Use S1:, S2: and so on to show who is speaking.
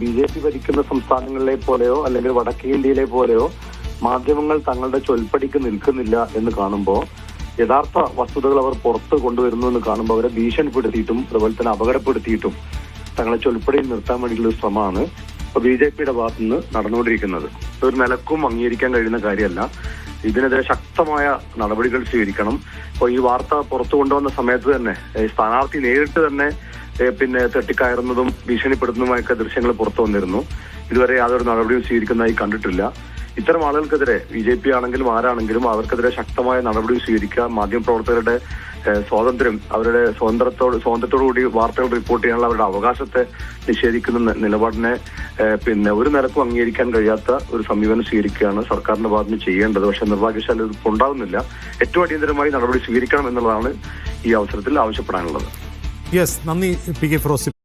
S1: BJP ഭരിക്കുന്ന സംസ്ഥാനങ്ങളിലെ പോലെയോ അല്ലെങ്കിൽ വടക്കേ ഇന്ത്യയിലെ പോലെയോ മാധ്യമങ്ങൾ തങ്ങളുടെ ചൊൽപ്പടിക്ക് നിൽക്കുന്നില്ല എന്ന് കാണുമ്പോൾ, യഥാർത്ഥ വസ്തുതകൾ അവർ പുറത്ത് കൊണ്ടുവരുന്നു എന്ന് കാണുമ്പോൾ അവരെ ഭീഷണിപ്പെടുത്തിയിട്ടും അതുപോലെ തന്നെ അപകടപ്പെടുത്തിയിട്ടും തങ്ങളെ ചൊൽപ്പടിയിൽ നിർത്താൻ വേണ്ടിയുള്ള ഒരു ശ്രമമാണ് ഇപ്പൊ BJPയുടെ ഭാഗത്തു നിന്ന് നടന്നുകൊണ്ടിരിക്കുന്നത്. ഒരു നിലക്കും അംഗീകരിക്കാൻ കഴിയുന്ന കാര്യമല്ല. ഇതിനെതിരെ ശക്തമായ നടപടികൾ സ്വീകരിക്കണം. ഇപ്പോൾ ഈ വാർത്ത പുറത്തു കൊണ്ടുവന്ന സമയത്ത് തന്നെ സ്ഥാനാർത്ഥി നേരിട്ട് തന്നെ തട്ടിക്കയറുന്നതും ഭീഷണിപ്പെടുത്തുന്നതുമായൊക്കെ ദൃശ്യങ്ങൾ പുറത്തു വന്നിരുന്നു. ഇതുവരെ യാതൊരു നടപടിയും സ്വീകരിക്കുന്നതായി കണ്ടിട്ടില്ല. ഇത്തരം ആളുകൾക്കെതിരെ BJP ആണെങ്കിലും ആരാണെങ്കിലും അവർക്കെതിരെ ശക്തമായ നടപടി സ്വീകരിക്കുക. മാധ്യമപ്രവർത്തകരുടെ സ്വാതന്ത്ര്യം, അവരുടെ സ്വാതന്ത്ര്യത്തോടുകൂടി വാർത്തകൾ റിപ്പോർട്ട് ചെയ്യാനുള്ള അവരുടെ അവകാശത്തെ നിഷേധിക്കുന്ന നിലപാടിനെ ഒരു നിലക്കും അംഗീകരിക്കാൻ കഴിയാത്ത ഒരു സമീപനം സ്വീകരിക്കുകയാണ് സർക്കാരിന്റെ ഭാഗത്ത് ചെയ്യേണ്ടത്. പക്ഷെ നിർഭാഗ്യവശാൽ ഇത് ഉണ്ടാകുന്നില്ല. ഏറ്റവും അടിയന്തരമായി നടപടി സ്വീകരിക്കണം എന്നുള്ളതാണ് ഈ അവസരത്തിൽ ആവശ്യപ്പെടാനുള്ളത്.
S2: നന്ദി PK ഫിറോസ്.